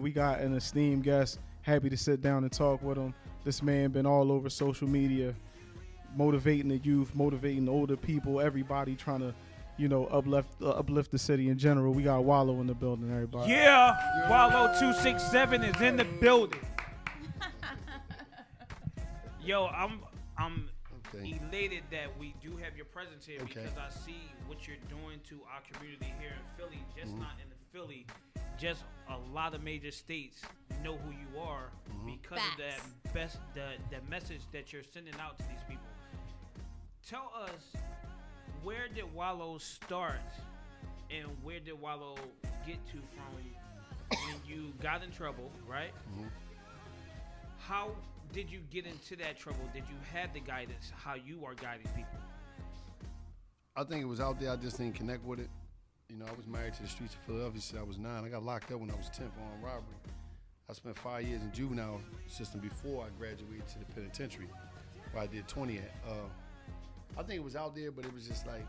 We got an esteemed guest. Happy to sit down and talk with him. This man been all over social media, motivating the youth, motivating the older people, everybody trying to, uplift the city in general. We got Wallo in the building, everybody. Yeah, Wallo267 is in the building. Yo, I'm elated that we do have your presence here because I see what you're doing to our community here in Philly. Just not in Philly, just a lot of major states know who you are because of that message that you're sending out to these people. Tell us, where did Wallo start and where did Wallo get to from when you got in trouble, right? How did you get into that trouble? Did you have the guidance, how you are guiding people? I think it was out there. I just didn't connect with it. You know, I was married to the streets of Philadelphia since I was 9. I got locked up when I was 10 for armed robbery. I spent 5 years in juvenile system before I graduated to the penitentiary, where I did 20 at. I think it was out there, but it was just like,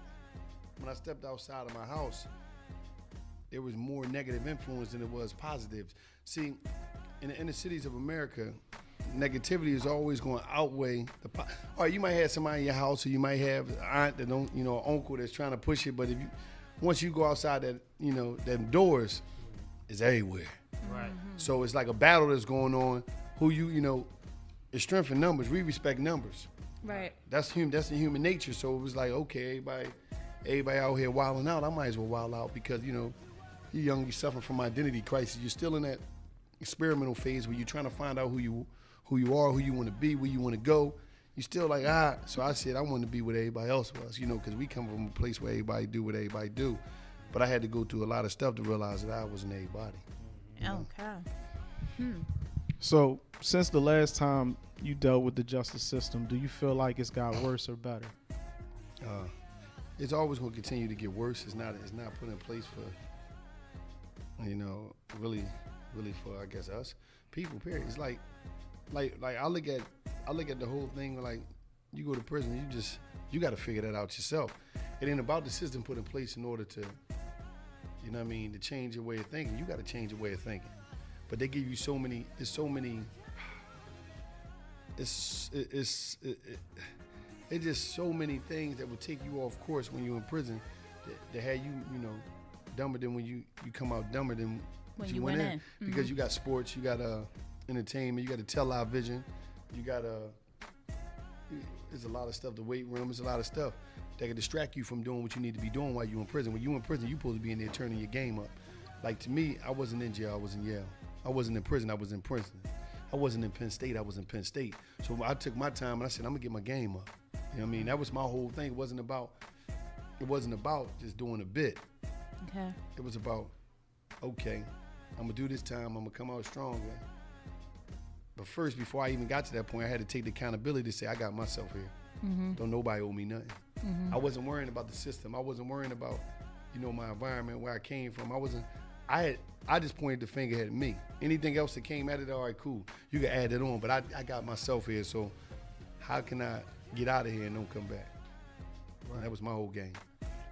when I stepped outside of my house, there was more negative influence than it was positives. See, in the inner cities of America, negativity is always going to outweigh the all right, you might have somebody in your house, or you might have an aunt that don't, an uncle that's trying to push it, but once you go outside that, them doors, it's everywhere. Right. So it's like a battle that's going on. It's strength in numbers. We respect numbers. Right. That's the human nature. So it was like, okay, everybody out here wilding out. I might as well wild out because, you're young, you suffer from identity crisis. You're still in that experimental phase where you're trying to find out who you are, who you want to be, where you want to go. You still like, so I said I wanted to be what everybody else was, because we come from a place where everybody do what everybody do. But I had to go through a lot of stuff to realize that I wasn't everybody. Okay. So, since the last time you dealt with the justice system, do you feel like it's got worse or better? It's always going to continue to get worse. It's not put in place for, really for, I guess, us people. Period. It's like I look at the whole thing like, you go to prison, you got to figure that out yourself. It ain't about the system put in place in order to, to change your way of thinking. You got to change your way of thinking. But they give you it's just so many things that would take you off course when you're in prison that had you, dumber than when you come out dumber than when you went in. Because you got sports, you got entertainment, you got the television, you got there's a lot of stuff, the weight room, there's a lot of stuff that can distract you from doing what you need to be doing while you're in prison. When you're in prison, you're supposed to be in there turning your game up. Like, to me, I wasn't in jail, I was in Yale. I wasn't in prison, I was in Princeton. I wasn't in Penn State, I was in Penn State. So I took my time and I said, I'm gonna get my game up. You know what I mean? That was my whole thing. It wasn't about just doing a bit. Okay. It was about, okay, I'm gonna do this time, I'm gonna come out stronger. But first, before I even got to that point, I had to take the accountability to say, I got myself here. Don't nobody owe me nothing. I wasn't worrying about the system. I wasn't worrying about, my environment, where I came from. I just pointed the finger at me. Anything else that came at it, all right, cool. You can add it on, but I got myself here, so how can I get out of here and don't come back? Right. That was my whole game.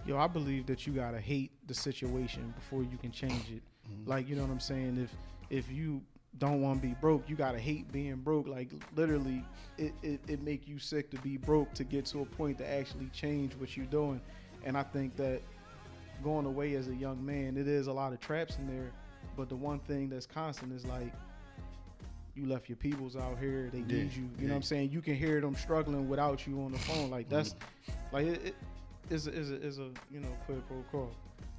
Yo, I believe that you gotta hate the situation before you can change it. Like, you know what I'm saying? If you don't want to be broke, you gotta hate being broke. Like, literally, it make you sick to be broke to get to a point to actually change what you're doing. And I think that going away as a young man, it is a lot of traps in there, but the one thing that's constant is like, you left your peoples out here, they need you. You know what I'm saying? You can hear them struggling without you on the phone. Like, that's like it is a quid pro quo.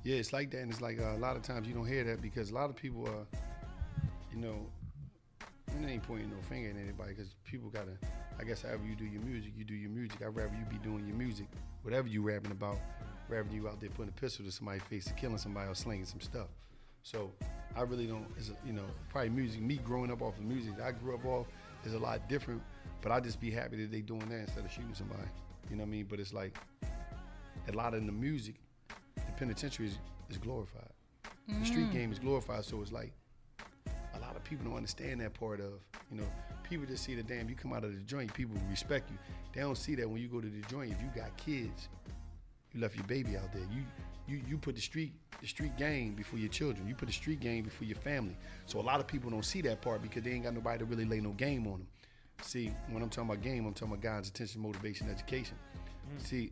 Yeah, it's like that, and it's like a lot of times you don't hear that because a lot of people and I ain't pointing no finger at anybody because people gotta, I guess, however you do your music, you do your music. I'd rather you be doing your music, whatever you rapping about, rather than you out there putting a pistol to somebody's face or killing somebody or slinging some stuff. So I really don't, probably music, me growing up off of music that I grew up off is a lot different, but I just be happy that they doing that instead of shooting somebody. You know what I mean? But it's like, a lot of the music, the penitentiary is glorified. The street game is glorified, so it's like, a lot of people don't understand that part of, people just see the you come out of the joint, people respect you. They don't see that when you go to the joint, if you got kids, you left your baby out there. you put the street game before your children. You put the street game before your family. So a lot of people don't see that part because they ain't got nobody to really lay no game on them. See, when I'm talking about game, I'm talking about guidance, attention, motivation, education. See,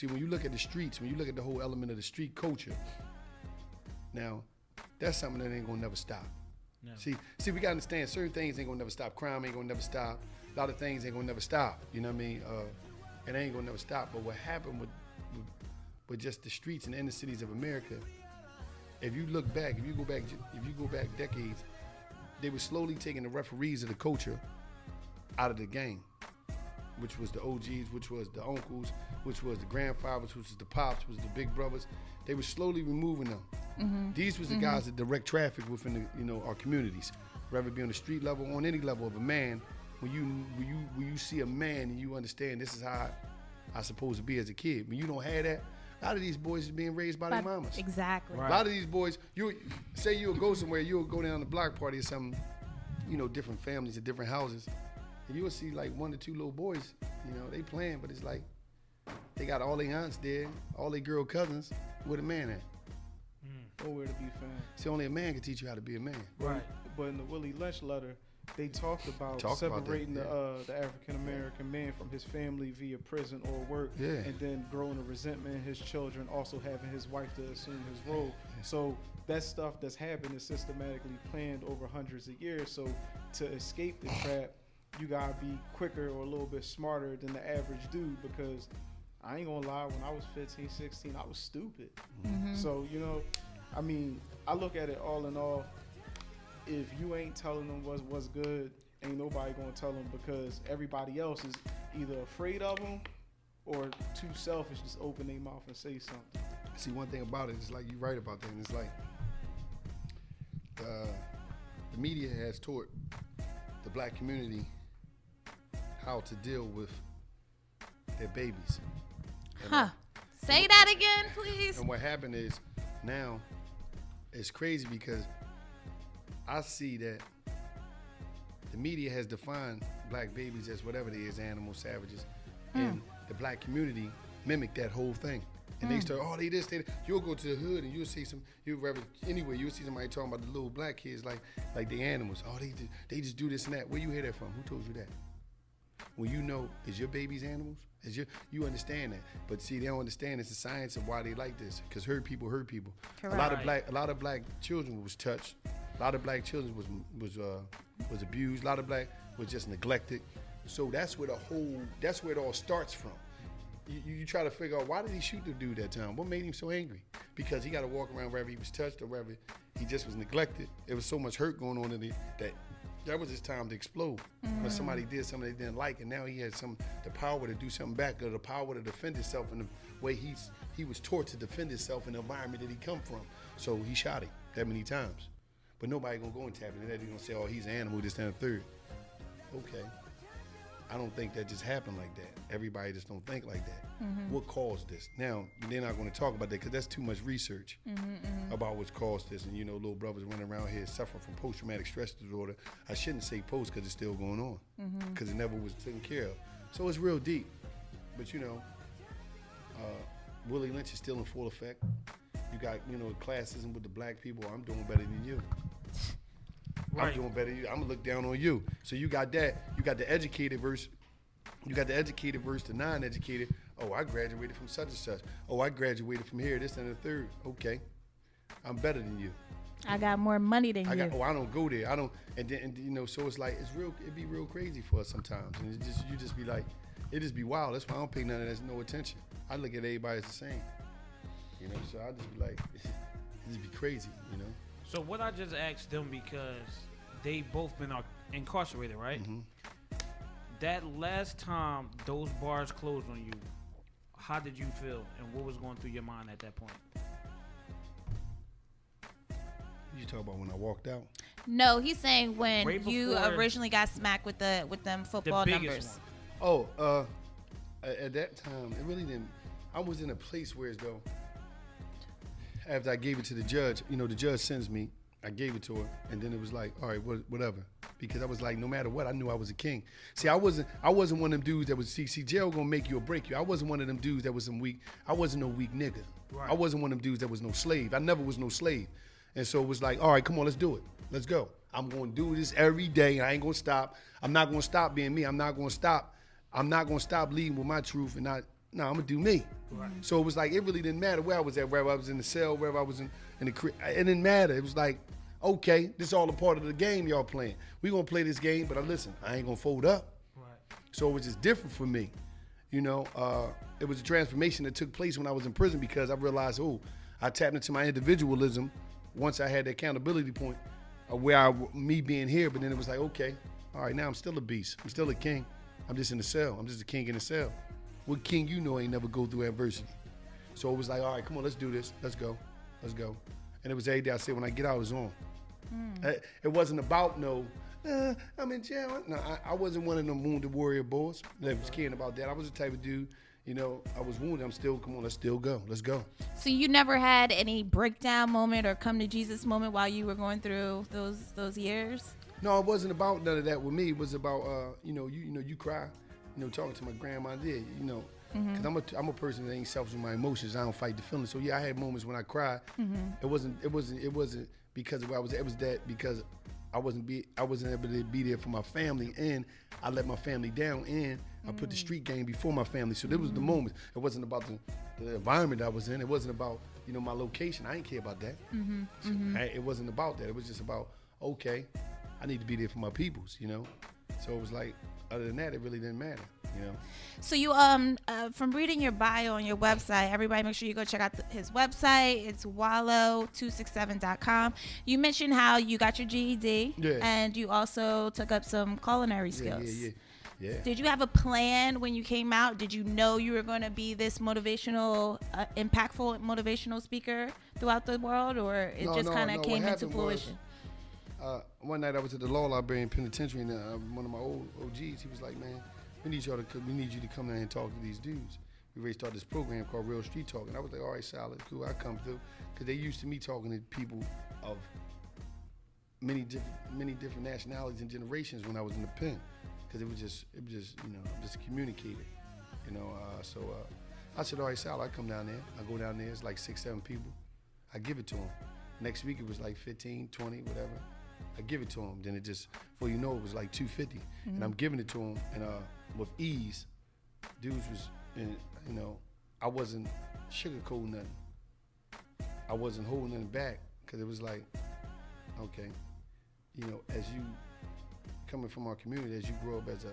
when you look at the streets, when you look at the whole element of the street culture, now, that's something that ain't gonna never stop. No. See, we gotta understand certain things ain't gonna never stop. Crime ain't gonna never stop. A lot of things ain't gonna never stop. You know what I mean? It ain't gonna never stop. But what happened with just the streets and the inner cities of America, if you look back, if you go back decades, they were slowly taking the referees of the culture out of the game, which was the OGs, which was the uncles, which was the grandfathers, which was the pops, which was the big brothers. They were slowly removing them. Mm-hmm. These was the guys that direct traffic within our communities, whether it be on the street level, on any level of a man. When you see a man and you understand this is how I supposed to be as a kid. When you don't have that, a lot of these boys is being raised by their mamas. Exactly. Right. A lot of these boys, you'll go somewhere, you'll go down to the block party or something, different families at different houses, and you'll see like 1 or 2 little boys, they playing, but it's like they got all their aunts there, all their girl cousins. Where the man at? Nowhere to be found. See, only a man can teach you how to be a man. Right. But in the Willie Lynch letter, they talked about separating the African American man from his family via prison or work, and then growing a resentment in his children, also having his wife to assume his role. Yeah. So that stuff that's happened is systematically planned over hundreds of years. So to escape the trap, you gotta be quicker or a little bit smarter than the average dude, because I ain't gonna lie, when I was 15, 16, I was stupid. Mm-hmm. So, I look at it all in all, if you ain't telling them what's good, ain't nobody gonna tell them, because everybody else is either afraid of them or too selfish to just open their mouth and say something. See, one thing about it, it's like you're right about that, and it's like the media has taught the black community how to deal with their babies. Say that again, please. And what happened is, now it's crazy because I see that the media has defined black babies as whatever they is, animals, savages, and the black community mimic that whole thing. And they start, they this, they. You'll go to the hood and you'll see you'll see somebody talking about the little black kids like the animals. Oh, they just do this and that. Where you hear that from? Who told you that? When you know, is your baby's animals? You understand that, but see, they don't understand it's the science of why they like this. Because hurt people hurt people. Correct. A lot of black children was touched. A lot of black children was abused. A lot of black was just neglected. So that's where it all starts from. You try to figure out, why did he shoot the dude that time? What made him so angry? Because he got to walk around wherever he was touched or wherever he just was neglected. There was so much hurt going on in it that was his time to explode. When somebody did something they didn't like, and now he had the power to do something back, or the power to defend himself in the way he was taught to defend himself in the environment that he come from. So he shot him that many times. But nobody gonna go and tap into that. They're gonna say, oh, he's an animal, this, that, and the third. Okay. I don't think that just happened like that. Everybody just don't think like that. What caused this? Now, they're not going to talk about that because that's too much research about what's caused this. And, little brothers running around here suffering from post-traumatic stress disorder. I shouldn't say post because it's still going on because it never was taken care of. So it's real deep. But, Willie Lynch is still in full effect. You got, classism with the black people. I'm doing better than you. Right. I'm doing better than you. I'm going to look down on you. So you got that. You got the educated verse. You got the educated versus the non-educated. Oh, I graduated from such and such. Oh, I graduated from here, this and the third. Okay, I'm better than you. I got more money than you. I don't go there. I don't. And so it's like it'd be real crazy for us sometimes. And you just be like, it just be wild. That's why I don't pay none of that no attention. I look at everybody as the same. So I just be like, it just be crazy. So what I just asked them, because they both been incarcerated, right? Mm-hmm. That last time those bars closed on you, how did you feel, and what was going through your mind at that point? You talk about when I walked out? No, he's saying when you originally got smacked with them football numbers. One. Oh, at that time, it really didn't. I was in a place where, as though, after I gave it to the judge, the judge sends me. I gave it to her, and then it was like, all right, whatever. because I was like, no matter what, I knew I was a king. See, I wasn't one of them dudes that was, see, jail gonna make you or break you. I wasn't one of them dudes that was some weak, I wasn't no weak nigga. Right. I wasn't one of them dudes that was no slave. I never was no slave. And so it was like, all right, come on, let's do it. Let's go. I'm gonna do this every day, and I ain't gonna stop. I'm not gonna stop being me. I'm not gonna stop leading with my truth, and I'm gonna do me. Right. So it was like, it really didn't matter where I was at, wherever I was in the cell, wherever I was in the crib. It didn't matter. It was like, okay, this is all a part of the game y'all playing. We gonna play this game, but listen, I ain't gonna fold up. Right. So it was just different for me. You know, it was a transformation that took place when I was in prison, because I realized, I tapped into my individualism once I had the accountability point of me being here, but then it was like, okay, all right, now I'm still a beast. I'm still a king. I'm just in the cell. I'm just a king in the cell. What king you know ain't never go through adversity? So it was like, all right, come on, let's do this. Let's go. And it was every day I said, when I get out, it's on. It wasn't about I'm in jail. No, I wasn't one of them wounded warrior boys that was caring about that. I was the type of dude, I was wounded. Come on, let's still go. Let's go. So you never had any breakdown moment or come to Jesus moment while you were going through those years? No, it wasn't about none of that with me. It was about, you cry, talking to my grandma there, because I'm a person that ain't selfish with my emotions. I don't fight the feelings. So yeah, I had moments when I cried. It wasn't because of where I was. It was that because I wasn't able to be there for my family, and I let my family down, and I put the street game before my family. So there was the moments. It wasn't about the environment I was in. It wasn't about my location. I didn't care about that. It wasn't about that. It was just about, okay, I need to be there for my peoples. So it was like, other than that, it really didn't matter. So you from reading your bio on your website, everybody make sure you go check out his website. It's Wallo267.com. You mentioned how you got your GED, and you also took up some culinary skills. Yeah. Did you have a plan when you came out? Did you know you were going to be this motivational, impactful motivational speaker throughout the world, or it just kind of came into fruition? One night I was at the law library in penitentiary, and one of my old OGs, he was like, man, we need you to come down and talk to these dudes. We already started this program called Real Street Talk, and I was like, all right, solid, cool, I come through, because they used to me talking to people of many different nationalities and generations when I was in the pen, because it was just just a communicator, So I said, all right, solid, I come down there. I go down there, it's like 6-7 people. I give it to them. Next week it was like 15, 20, whatever. I give it to him. Then it just, before you know, it was like 250, and I'm giving it to him, and with ease. Dudes was, I wasn't sugarcoating nothing. I wasn't holding nothing back, because it was like, okay, as you coming from our community, as you grow up as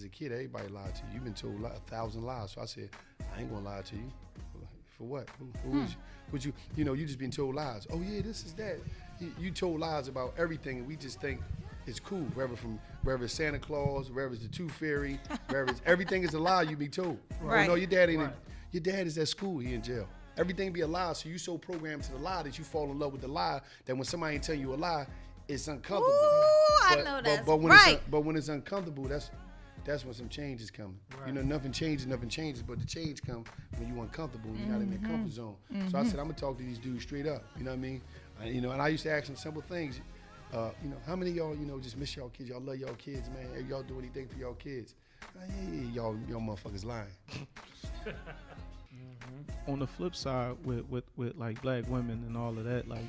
a kid, everybody lied to you. You've been told 1,000 lies. So I said, I ain't gonna lie to you. For what? Who is you? Would you you just been told lies. Oh yeah, this is that. You told lies about everything, and we just think it's cool. Wherever it's Santa Claus, wherever it's the Tooth Fairy, wherever it's everything is a lie. You be told. Right. Oh no, your dad ain't. Right. Your dad is at school. He in jail. Everything be a lie. So you so programmed to the lie that you fall in love with the lie. That when somebody ain't tell you a lie, it's uncomfortable. Ooh, I know that. But when it's uncomfortable, that's when some change is coming. Right. Nothing changes, but the change comes when you're uncomfortable, and you're not in that comfort zone. So I said, I'm gonna talk to these dudes straight up. You know what I mean? And I used to ask them simple things. How many of y'all, just miss y'all kids? Y'all love y'all kids, man. Hey, y'all do anything for y'all kids? Hey, y'all motherfuckers lying. On the flip side, with like black women and all of that, like,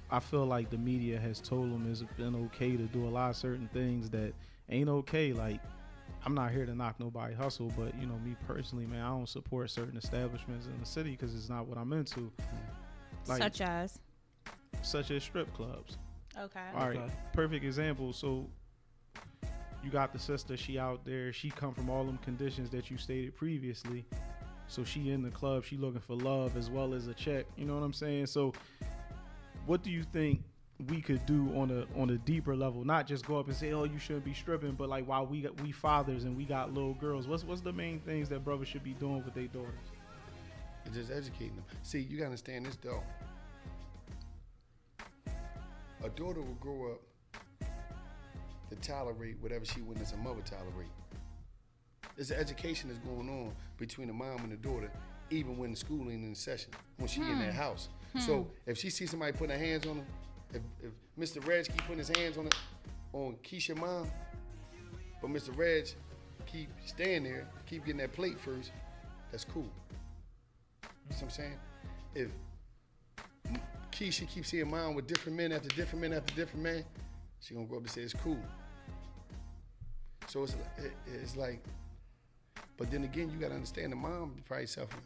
I feel like the media has told them it's been okay to do a lot of certain things that ain't okay. Like, I'm not here to knock nobody hustle, but me personally, man, I don't support certain establishments in the city because it's not what I'm into. Like, such as strip clubs. Okay. All right. Perfect example. So you got the sister, she out there, she come from all them conditions that you stated previously. So she in the club, she looking for love as well as a check. You know what I'm saying? So what do you think we could do on a deeper level? Not just go up and say, oh, you shouldn't be stripping, but like, while we fathers and we got little girls, what's the main things that brothers should be doing with their daughters? It's just educating them. See, you gotta understand this though. A daughter will grow up to tolerate whatever she wouldn't as a mother tolerate. There's an education that's going on between the mom and the daughter, even when school ain't in session, when she in that house. So if she sees somebody putting her hands on her, if Mr. Redsky putting his hands on her, on Keisha mom, but Mr. Reg keep staying there, keep getting that plate first, that's cool. You know what I'm saying? If Keisha keeps seeing mom with different men after different men after different men, she gonna grow up and say it's cool. So it's like, but then again, you gotta understand the mom probably suffering.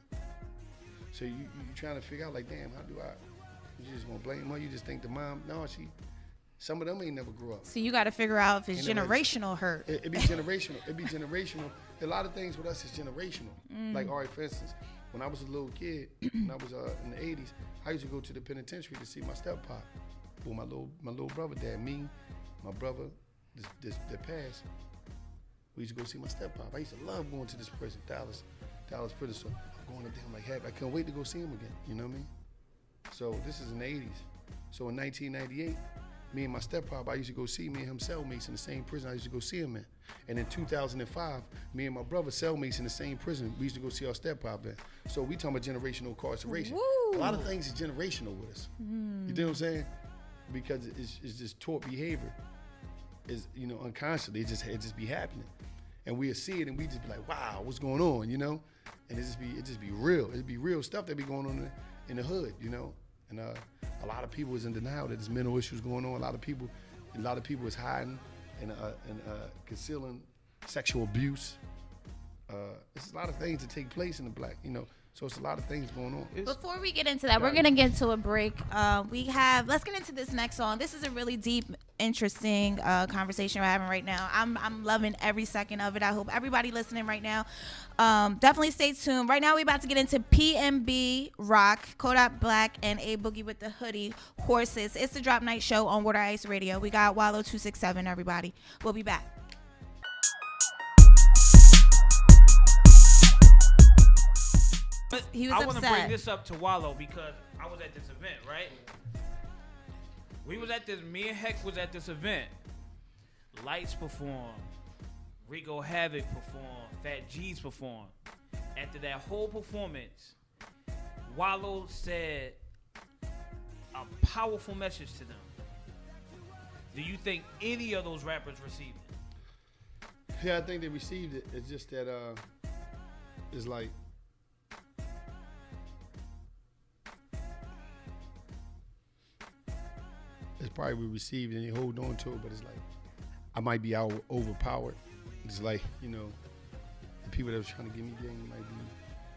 So you trying to figure out like, damn, how do I? You just gonna blame her? You just think the mom? No, some of them ain't never grew up. So you got to figure out if it's generational hurt. It be generational. It be generational. A lot of things with us is generational. Like, all right, for instance, when I was a little kid, when I was in the 80s, I used to go to the penitentiary to see my step-pop. With my little brother dad, me, my brother, that passed. We used to go see my step-pop. I used to love going to this prison, Dallas prison. So I'm going up there, I'm like happy. I couldn't wait to go see him again. You know what I mean? So this is in the 80s. So in 1998, me and my step-pop, I used to go see me and him cellmates in the same prison I used to go see him in. And in 2005, me and my brother cellmates in the same prison. We used to go see our step-pop in. So we talking about generational incarceration. Woo. A lot of things is generational with us. You know what I'm saying? Because it's just taught behavior. Is unconsciously, it just be happening. And we'll see it and we just be like, wow, what's going on, you know? And it just be real. It'd be real stuff that be going on in the hood, you know? And a lot of people is in denial that there's mental issues going on. A lot of people is hiding and concealing sexual abuse. It's a lot of things that take place in the black, you know. So it's a lot of things going on. Before we get into that, we're gonna get to a break. Let's get into this next song. This is a really deep, interesting conversation we're having right now. I'm loving every second of it. I hope everybody listening right now, definitely stay tuned. Right now, we're about to get into PNB Rock, Kodak Black, and A Boogie with the Hoodie, Horses. It's the Drop Night Show on Water Ice Radio. We got Wallo267, everybody. We'll be back. He was I upset. want to bring this up to Wallo because I was at this event, right? Me and Heck was at this event. Lights performed. Rico Havoc performed. Fat G's performed. After that whole performance, Wallo said a powerful message to them. Do you think any of those rappers received it? Yeah, I think they received it. It's just that it's like, it's probably we received and they hold on to it, but it's like I might be overpowered. It's like, you know, the people that was trying to give me game might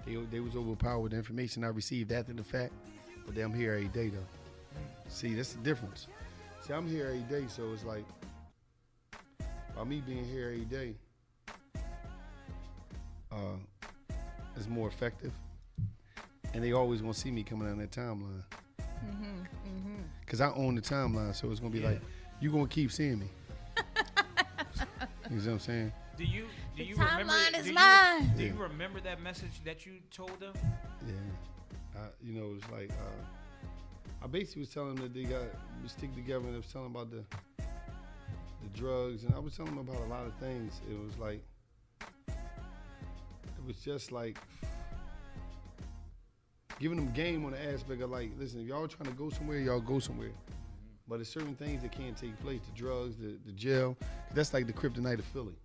be they was overpowered with the information I received after the fact, but I'm here every day though. See, that's the difference. See, I'm here every day, so it's like by me being here every day, it's more effective, and they always gonna see me coming down that timeline. Cause I own the timeline, so it's gonna be like you gonna keep seeing me. You know what I'm saying? Do you timeline remember? Is mine. Do you remember that message that you told them? Yeah, you know, it's like I basically was telling them that they got to stick together, and I was telling them about the drugs, and I was telling them about a lot of things. It was just like giving them game on the aspect of like, listen, if y'all trying to go somewhere, y'all go somewhere. But there's certain things that can't take place. The drugs, the jail. That's like the kryptonite of Philly.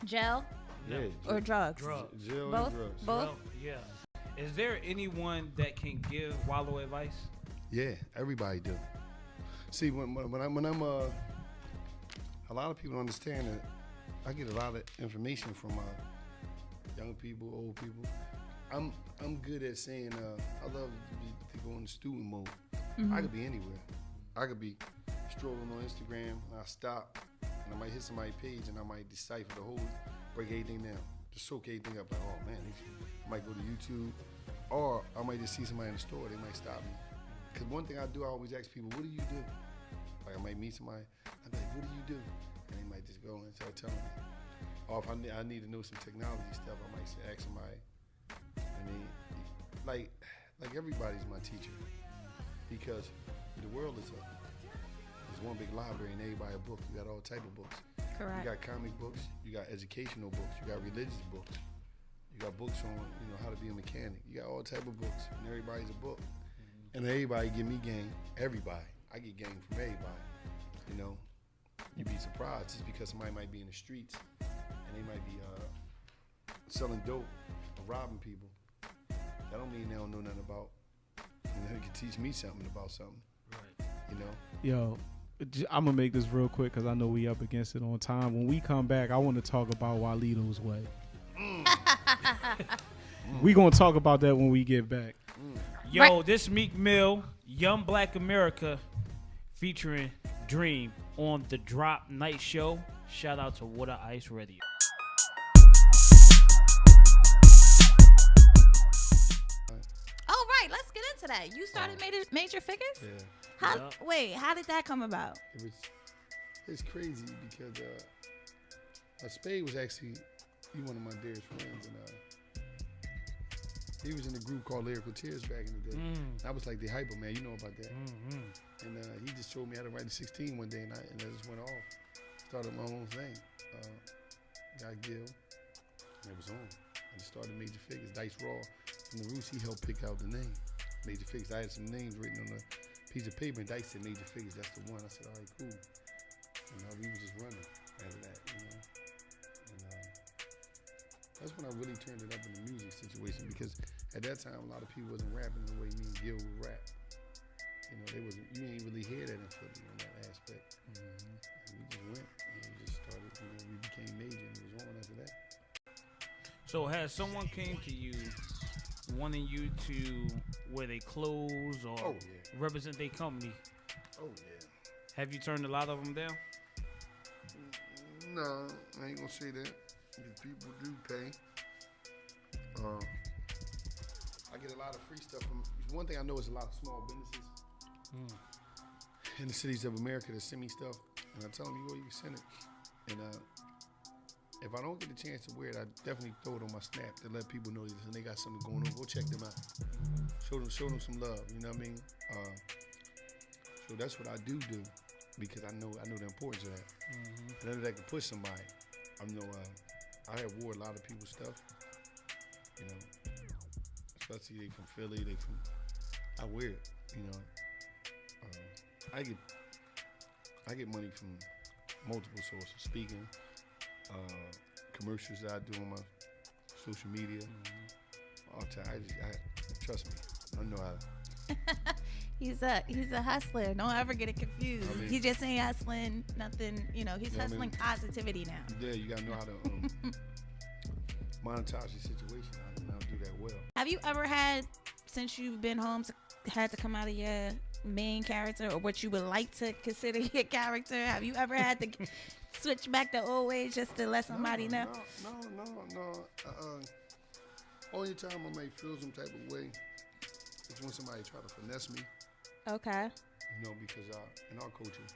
Jail? Yeah. Or drugs? Jail Both? and drugs. Both? Well, yeah. Is there anyone that can give Wallo advice? Yeah, everybody do. See, when I'm a lot of people understand that I get a lot of information from young people, old people. I'm good at saying I love to go in student mode. I could be anywhere. I could be strolling on Instagram and I stop and I might hit somebody's page and I might decipher the whole, break everything down, just soak everything up. Like, oh man, I might go to YouTube, or I might just see somebody in the store. They might stop me. Cause one thing I do, I always ask people, what do you do? Like I might meet somebody, I'm like, what do you do? And they might just go and start telling me. Or if I need to know some technology stuff, I might ask somebody. And they, like everybody's my teacher, because the world is there's one big library and everybody a book. You got all type of books. Correct. You got comic books, you got educational books, you got religious books, you got books on how to be a mechanic. You got all type of books, and everybody's a book. And everybody give me game. Everybody, I get game from everybody. you'd be surprised just because somebody might be in the streets and they might be selling dope or robbing people. That don't mean they don't know nothing about. They can teach me something about something. Right. You know. Yo, I'm gonna make this real quick because I know we up against it on time. When we come back, I want to talk about Wallo267 way. We gonna talk about that when we get back. Yo, this Meek Mill, Young Black America, featuring Dream on the Drop Night Show. Shout out to Water Ice Radio. Oh, right. Let's get into that. You started Major Figgas? Yeah. How did that come about? It's crazy because Spade was actually one of my dearest friends, and he was in a group called Lyrical Tears back in the day. I was like the hyper man, you know about that. And he just showed me how to write a 16 one day, and I just went off. Started my own thing. Got Gil, and it was on. I just started Major Figgas. Dice Raw from the Roots, he helped pick out the name. Major Figgas. I had some names written on a piece of paper, and Dice said Major Figgas. That's the one. I said, all right, cool. And we were just running after that, you know. And that's when I really turned it up in the music situation, because at that time a lot of people wasn't rapping the way me and Gil would rap. You know, you ain't really hear that in Philly on that aspect. And we just went and we just started, you know, we became major and it was on after that. So has someone came to you wanting you to wear their clothes or represent their company? Oh yeah. Have you turned a lot of them down? No, I ain't gonna say that. Because people do pay. I get a lot of free stuff from. One thing I know is a lot of small businesses in the cities of America that send me stuff, and I tell them, you can send it. And if I don't get a chance to wear it, I definitely throw it on my Snap to let people know that they got something going on. Go check them out. Show them some love. You know what I mean? So that's what I do because I know the importance of that. And then that can push somebody. I know I have wore a lot of people's stuff. You know, especially they from Philly. I wear it. You know, I get money from multiple sources. Speaking, commercials that I do on my social media. All the time. Trust me. I know how. He's a hustler. Don't ever get it confused. I mean, he just ain't hustling nothing. You know, he's hustling positivity now. Yeah, you gotta know how to monetize your situation. I know how to do that well. Have you ever had, since you've been home, had to come out of your main character or what you would like to consider your character? Have you ever had to switch back the old ways just to let somebody know? No. Only time I may feel some type of way is when somebody try to finesse me. Okay. You know, because in our culture,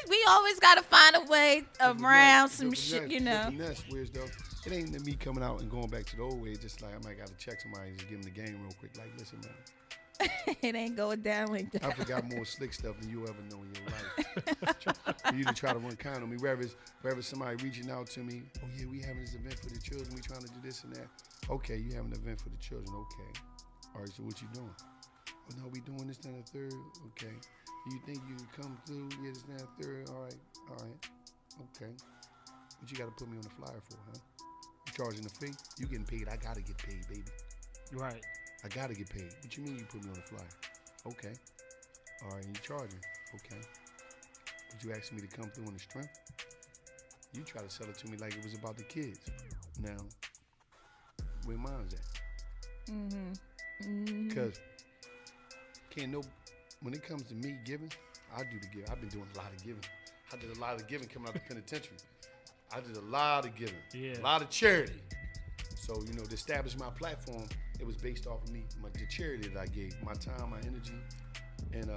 we always gotta find a way around some shit, you know. Finesse, whereas though it ain't me coming out and going back to the old way. It's just like I might gotta check somebody and just give them the game real quick. Like, listen, man. It ain't going down like that. I forgot more slick stuff than you ever know in your life. For you to try to run kind on me, wherever somebody reaching out to me, oh yeah, we having this event for the children, we trying to do this and that. Okay, you having an event for the children, okay. All right, so what you doing? Oh no, we doing this, that, and the third, okay. Do you think you can come through, yeah, this, that, and the third, all right, okay. What you gotta put me on the flyer for, huh? You charging the fee? You getting paid, I gotta get paid, baby. Right. I gotta get paid. What you mean you put me on the flyer? Okay. All right, you charging? Okay. But you asking me to come through on the strength? You try to sell it to me like it was about the kids. Now, where mine's at? Because when it comes to me giving, I do the giving. I've been doing a lot of giving. I did a lot of giving coming out the penitentiary. I did a lot of giving, a lot of charity. So, you know, to establish my platform, it was based off of me, the charity that I gave, my time, my energy, and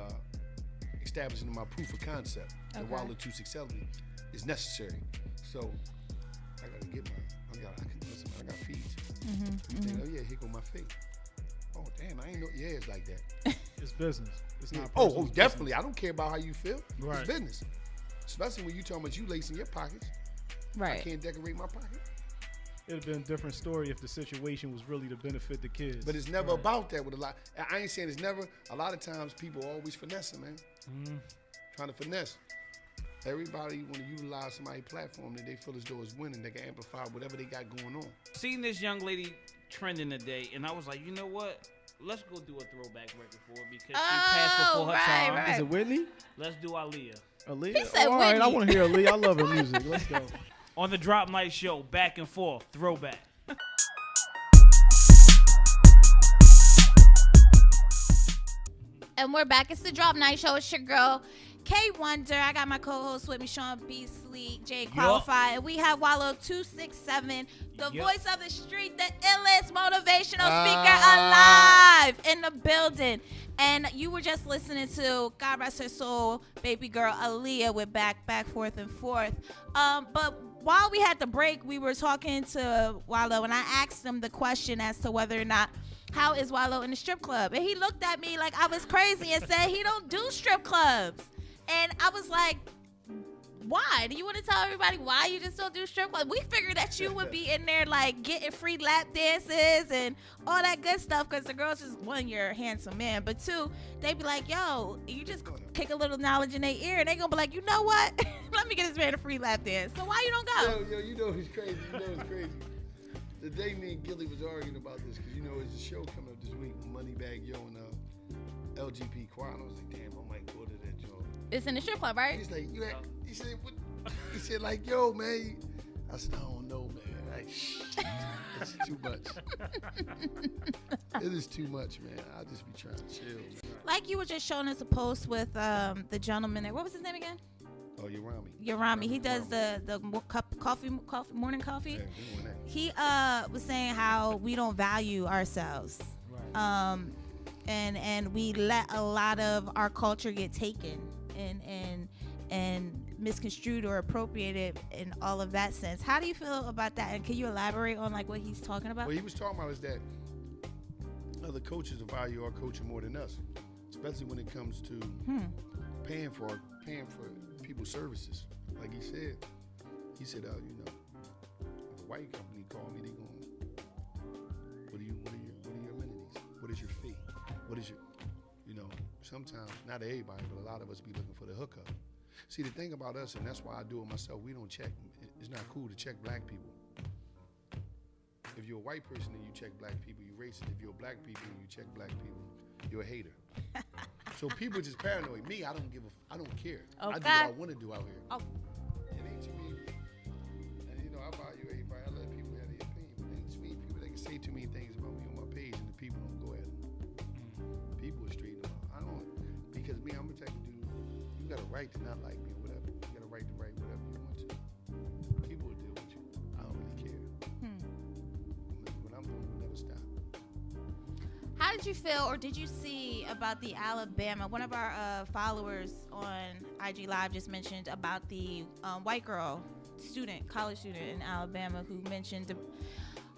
establishing my proof of concept that Wallo267 is necessary. So I gotta get I got fees. Oh yeah, here go my fee. Oh damn, I ain't know. Yeah, it's like that. It's business. It's not. Oh, definitely. I don't care about how you feel. Right. It's business. Especially when you talking about you lacing your pockets. Right. I can't decorate my pocket. it'd have been a different story if the situation was really to benefit the kids. But it's never about that with a lot. I ain't saying it's never. A lot of times people always finessing, man. Trying to finesse. Everybody want to utilize somebody's platform that they feel as though is winning. They can amplify whatever they got going on. Seen this young lady trending today, and I was like, you know what? Let's go do a throwback record for her because she passed before her time. Right. Is it Whitney? Let's do Aaliyah. Aaliyah? He said all Whitney. right, I want to hear Aaliyah. I love her music. Let's go. On the Drop Night Show, back and forth, throwback. And we're back. It's the Drop Night Show. It's your girl, K Wonder. I got my co-host with me, Sean Beasley, Jay Qualified. And we have Wallo267, the voice of the street, the illest motivational speaker alive in the building. And you were just listening to, God rest her soul, baby girl Aaliyah with back, forth, and forth. But while we had the break, we were talking to Wallo, and I asked him the question as to whether or not, how is Wallo in the strip club? And he looked at me like I was crazy and said he don't do strip clubs. And I was like, why? Do you want to tell everybody why you just don't do strip clubs? We figured that you would be in there like getting free lap dances and all that good stuff because the girls just, one, you're a handsome man, but two, they be like, yo, you just kick a little knowledge in their ear and they gonna be like, you know what? Let me get this man a free lap dance. So why you don't go? Yo, you know it's crazy. The day me and Gilly was arguing about this, because you know there's a show coming up this week, Moneybag Yo and LGP Quad. I was like, damn, I might go to that joint. It's in the strip club, right? He's like, he said, what? He said, like, yo, man. I said, I don't know, man. Like, it's too much. It is too much, man. I'll just be trying to chill, man. Like you were just showing us a post with the gentleman there. What was his name again? Oh, Yarami. He does the morning coffee. Yeah, he was saying how we don't value ourselves. Right. And we let a lot of our culture get taken and misconstrued or appropriated in all of that sense. How do you feel about that? And can you elaborate on like what he's talking about? What he was talking about is that other coaches value our culture more than us, especially when it comes to paying for people's services. Like he said, you know, if a white company call me, they going, what are your amenities? What is your fee? What is your, you know, sometimes, not everybody, but a lot of us be looking for the hookup. See, the thing about us, and that's why I do it myself, we don't check. It's not cool to check black people. If you're a white person and you check black people, you're racist. If you're black people and you check black people, you're a hater. So people just paranoid. Me, I don't care. Oh, I do what I want to do out here. Oh. It ain't too many. And you know, I value everybody. I let people have their opinion. But ain't too many people that can say too many things about me on my page, and the people don't go at them. People are straight up. I don't, because me, I'm the type of dude. You got a right to not like me or whatever. You got a right to write whatever you want to. People will deal with you. I don't really care. What I'm doing will never stop. How did you feel, or did you see about the Alabama? One of our followers on IG Live just mentioned about the white girl college student in Alabama who mentioned the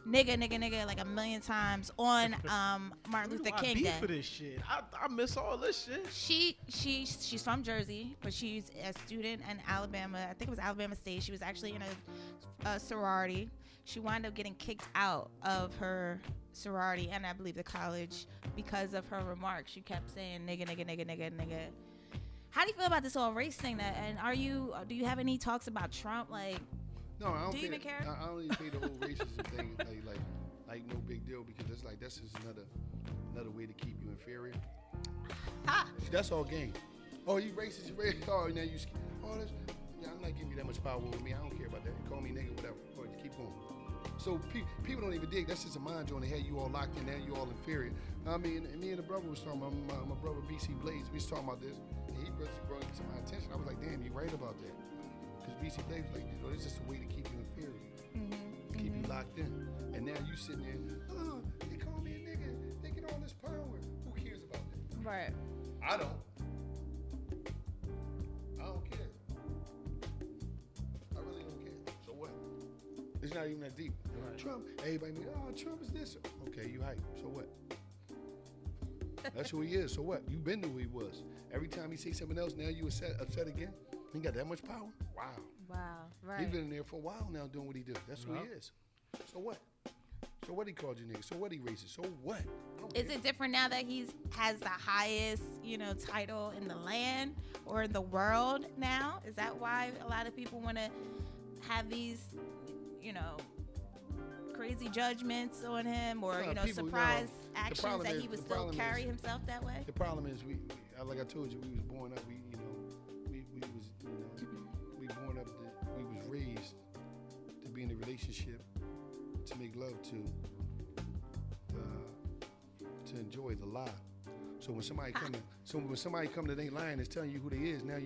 nigga like a million times on Martin Luther King Day. For this shit, I miss all this shit. She's from Jersey, but she's a student in Alabama. I think it was Alabama State. She was actually in a sorority. She wound up getting kicked out of her sorority and I believe the college because of her remarks. She kept saying nigga. How do you feel about this whole race thing? And do you have any talks about Trump? Like, no, I don't. Do you even care? I don't even think the whole racism thing like no big deal, because it's like that's just another way to keep you inferior. That's all game. Oh, you racist, Oh, now you. Oh, that's. Yeah, I'm not giving you that much power over me. I don't care about that. You call me nigga, whatever. Or keep going. So people don't even dig. That's just a mind joint. They had you all locked in there. You all inferior. I mean, me and the brother was talking about my brother BC Blaze. We was talking about this, and he brought it to my attention. I was like, damn, you're right about that. Because BC Blaze was like, you know, it's just a way to keep you inferior, keep you locked in. And now you sitting there, they call me a nigga. They get all this power. Who cares about that? right? I don't care. I really don't care. So what? It's not even that deep. Right. Trump, everybody, Trump is this. Okay, you hype. So what? That's who he is. So what? You been who he was. Every time he say something else, now you upset again. He got that much power. Wow. Right. He's been in there for a while now doing what he do. That's who he is. So what? So what he called you nigga? So what he racist? So what? Is it different now that has the highest, title in the land or in the world now? Is that why a lot of people want to have these, crazy judgments on him or, surprise actions that he would still carry himself that way? The problem is we like I told you, we was born up, we was raised to be in a relationship, to make love to enjoy the lie. So when somebody come that ain't lying, is telling you who they is, now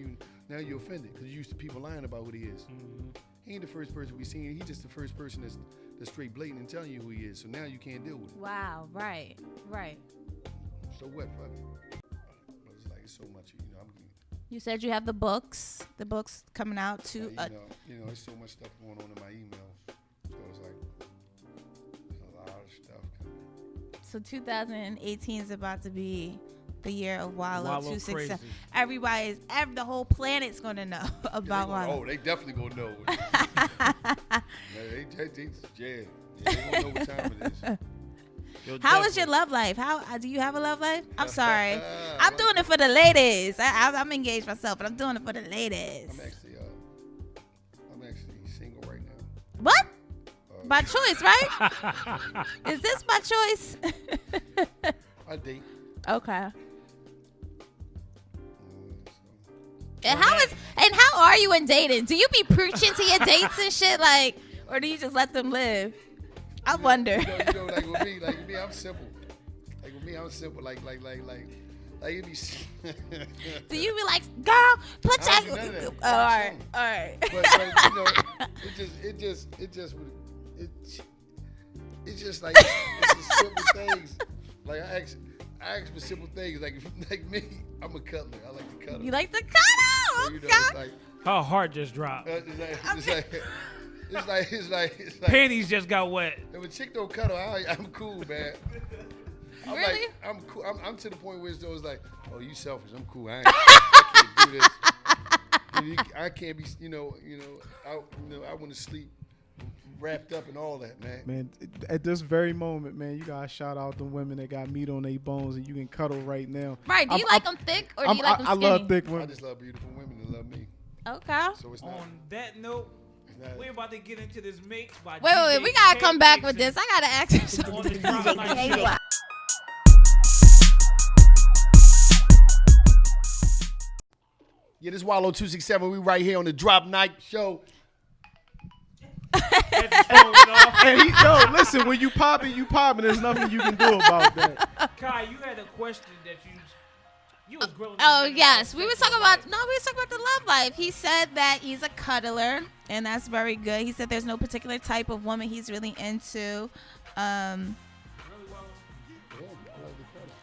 you're offended because you used to people lying about who they is. Mm-hmm. He ain't the first person we seen. He's just the first person that's straight blatant and telling you who he is. So now you can't deal with it. Wow, right. So what, fuck it. It's like it's so much, You said you have the books coming out too. There's so much stuff going on in my emails. So it's like a lot of stuff coming. So 2018 is about to be the year of Wallo267. The whole planet's gonna know about Wallo. Oh, they definitely gonna know. they gonna know what time it is. How is your love life? Do you have a love life? I'm sorry, I'm doing it for the ladies. I'm engaged myself, but I'm doing it for the ladies. I'm actually single right now. What? By choice, right? Is this my choice? I date. Okay. And how are you in dating? Do you be preaching to your dates and shit, or do you just let them live? I wonder. Like with me, I'm simple. Like with me, I'm simple. Like it be. Do you be like, girl, put your? Oh, all right. But it's just like it's just simple things. Like I ask for simple things. Like me, I'm a cuddler. I like to cuddle. You like to cuddle? So, it's like her heart just dropped. It's like panties just got wet. If a chick don't cuddle, I'm cool, man. Really? I'm cool. I'm to the point where it's like, oh, you selfish. I'm cool. I can't do this. I can't be. I want to sleep wrapped up in all that, man. Man, at this very moment, man, you gotta shout out the women that got meat on their bones and you can cuddle right now. Right? Do you like them thick or do you like them skinny? I love thick women. I just love beautiful women that love me. Okay. So it's not. On that note, we're about to get into this mix by Wait, we gotta come back with this. I gotta ask you something. Yeah, this is Wallo267. We right here on the Drop Night Show. And listen, when you popping, there's nothing you can do about that. Kai, you had a question that you was grilling. Oh yes, we were talking about the love life. He said that he's a cuddler, and that's very good. He said there's no particular type of woman he's really into.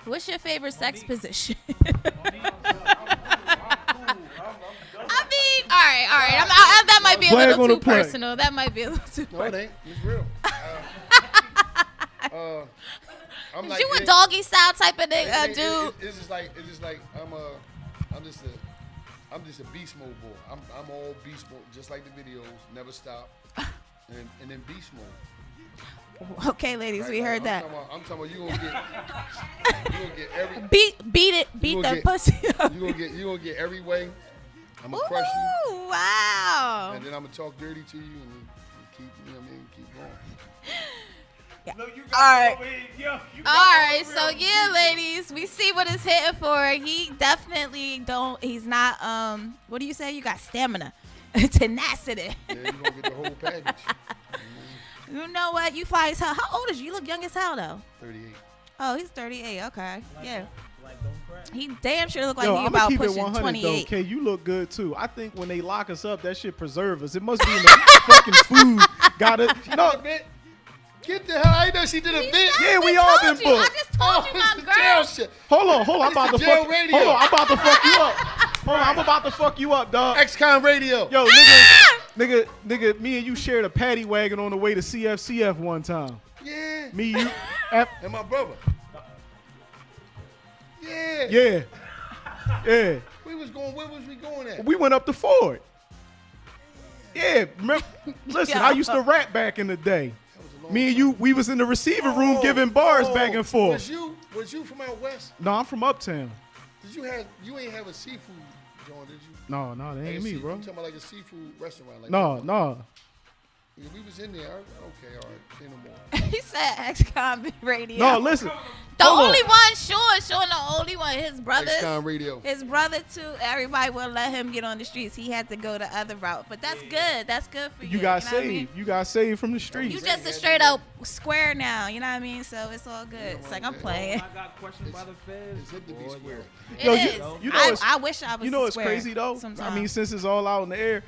What's your favorite sex position? I mean, all right. That might be a little too personal. That might be a little too personal. No, it ain't. It's real. I'm you a doggy style type of dude? It's just like I'm just a beast mode boy. I'm all beast mode, just like the videos, never stop, and then beast mode. Okay, ladies, right, we heard that. I'm talking about you gonna get every beat that pussy up. You gonna get every way. I'm gonna crush you. Wow. And then I'm gonna talk dirty to you and keep going. Yeah. No, you all right. So yeah, ladies, we see what it's hitting for. He definitely he's not, what do you say? You got stamina, tenacity. Yeah, you gonna get the whole package. You know what? You fly as hell. How old is you? You look young as hell, though. 38. Oh, he's 38. Okay. Yeah. Like he damn sure look like he I'm about keep pushing it 100 28. though. Okay, you look good too. I think when they lock us up, that shit preserve us. It must be in the fucking food. Got it? No, man. Get the hell! I know she did a bit. Yeah, we all been booked. I just told you, my girl. Shit. Hold on. I'm about to fuck. Radio. Hold on, I'm about to fuck you up. Hold on, I'm about to fuck you up, dog. XCOM Radio. Yo, nigga, me and you shared a paddy wagon on the way to CFCF one time. Yeah. Me, you, and my brother. Yeah. Yeah. Where was we going at? We went up to Ford. Yeah. Remember, listen, I used to rap back in the day. That was a Me and you, we was in the receiving room giving bars back and forth. Was you from out west? No, I'm from uptown. You ain't have a seafood joint, did you? No, that ain't me, bro. You talking about like a seafood restaurant? Like no. Yeah, we was in there. Okay, all right. Say no more. He said X-Con Radio. No, listen. The only one, Sean the only one. His brother. X-Con Radio. His brother too. Everybody wouldn't let him get on the streets. He had to go the other route. But that's good. That's good for you. You got know saved. I mean? You got saved from the streets. You just a straight up square now. You know what I mean? So it's all good. It's like I'm playing. I got questioned by the feds. It's hit to be square. It is. You know I wish I was. You know what's square crazy though? sometimes. I mean, since it's all out in the air,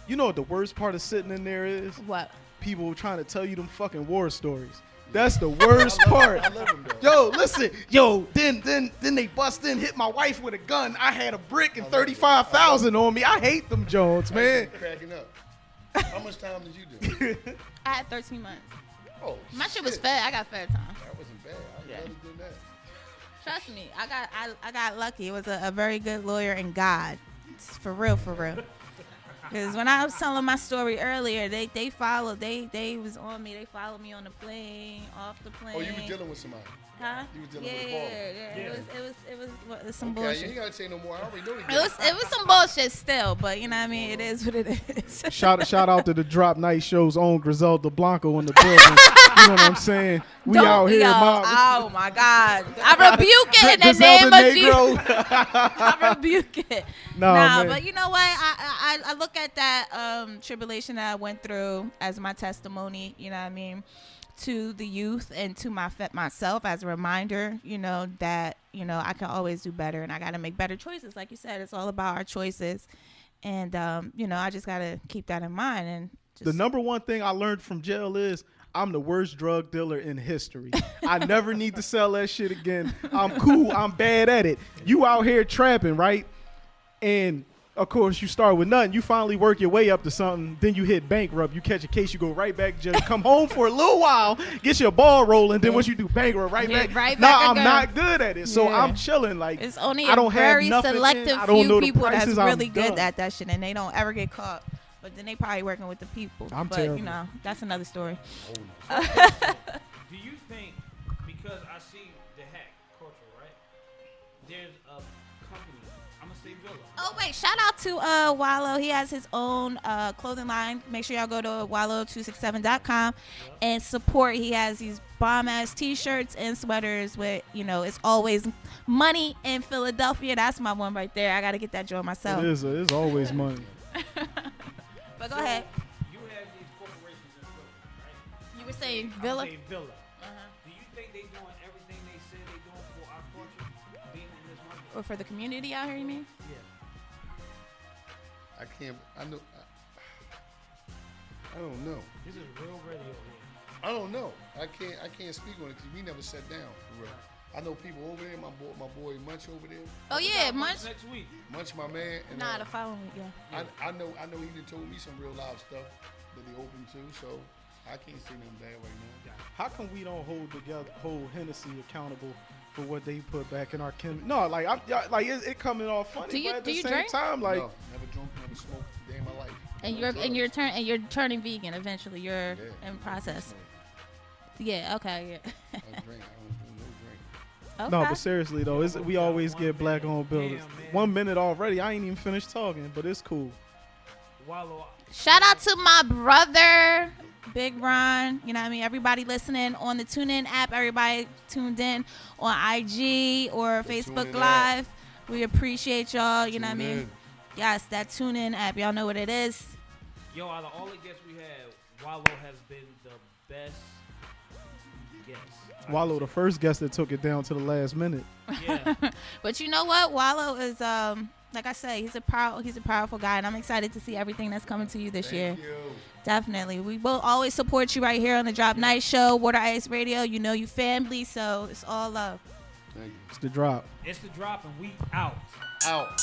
you know what the worst part of sitting in there is? What? People trying to tell you them fucking war stories. That's the worst part. I love them, though. Yo, listen. Yo, then they bust in, hit my wife with a gun. I had a brick and 35,000 on me. I hate them Jones, man. Cracking up. How much time did you do? I had 13 months. Oh, My shit was fed. I got fed time. That wasn't bad. I Yeah. never did that. Trust me, I got lucky. It was a very good lawyer and God. It's for real. Because when I was telling my story earlier, they was on me. They followed me on the plane, off the plane. Oh, you were dealing with somebody. Huh? You was dealing with a baller. Yeah. It was some Okay, bullshit. you ain't gotta say no more. I already know It was some bullshit still, but you know what I mean. It is what it is. Shout out to the Drop Night Show's own Griselda Blanco in the building. You know what I'm saying? We out here, Mom. Oh my God! I rebuke it in the name of Jesus. I rebuke it. Nah, but you know what? I look at that tribulation that I went through as my testimony. You know what I mean? To the youth and to myself as a reminder, you know, that, you know, I can always do better and I got to make better choices. Like you said, it's all about our choices. And, you know, I just got to keep that in mind. And the number one thing I learned from jail is I'm the worst drug dealer in history. I never need to sell that shit again. I'm cool. I'm bad at it. You out here trapping, right? And of course, you start with nothing. You finally work your way up to something. Then you hit bankrupt. You catch a case. You go right back to jail. Come home for a little while. Get your ball rolling. Then once you do bankrupt, right back. I'm not good at it. So I'm chilling. Like, it's only I don't a very have nothing selective I don't few know the people that's prices, really I'm good done. at that shit, and they don't ever get caught. But then they probably working with the people. I'm but terrible. You know, that's another story. Do you think, because I see the hack culture, right? There's a company, I'm gonna say Villa. Oh wait, shout out to Wallo. He has his own clothing line. Make sure y'all go to Wallo267.com and support. He has these bomb ass t-shirts and sweaters with, you know, it's always money in Philadelphia. That's my one right there. I gotta get that joint myself. It's always money. But go ahead. You have these corporations in Philly, right? You were saying Villa? I say Villa. Do you think they doing everything they say they doing for our culture, being in this market? Or for the community out here, you mean? Yeah. I don't know. This is real radio here. I don't know. I can't speak on it because we never sat down for real. I know people over there. My boy Munch over there. Oh yeah, Munch. Next week. Munch, my man. And, Nah, the following week, yeah. I know he done told me some real live stuff that they open to. So I can't say nothing bad right now. How come we don't hold Hennessy accountable for what they put back in our No, like it coming off funny, but at the same time, like no, never drunk, never smoked a day in my life. And you're turning vegan eventually. You're in process. Yeah. Okay. Yeah. I don't drink. Okay. No, but seriously though, we always get black owned buildings. Damn, 1 minute already. I ain't even finished talking, but it's cool. Wallo. Shout out to my brother, Big Ron. You know what I mean? Everybody listening on the TuneIn app. Everybody tuned in on IG or Facebook Live. We appreciate y'all. You know what I mean? Yes, that TuneIn app. Y'all know what it is. Yo, out of all the guests we had, Wallo has been the best guest. Wallo, the first guest that took it down to the last minute. Yeah. But you know what? Wallo is like I say, he's a powerful guy, and I'm excited to see everything that's coming to you this year. Thank you. Definitely. We will always support you right here on the Drop Night Show, Water Ice Radio. You know you family, so it's all love. Thank you. It's the drop. It's the drop, and we out. Out.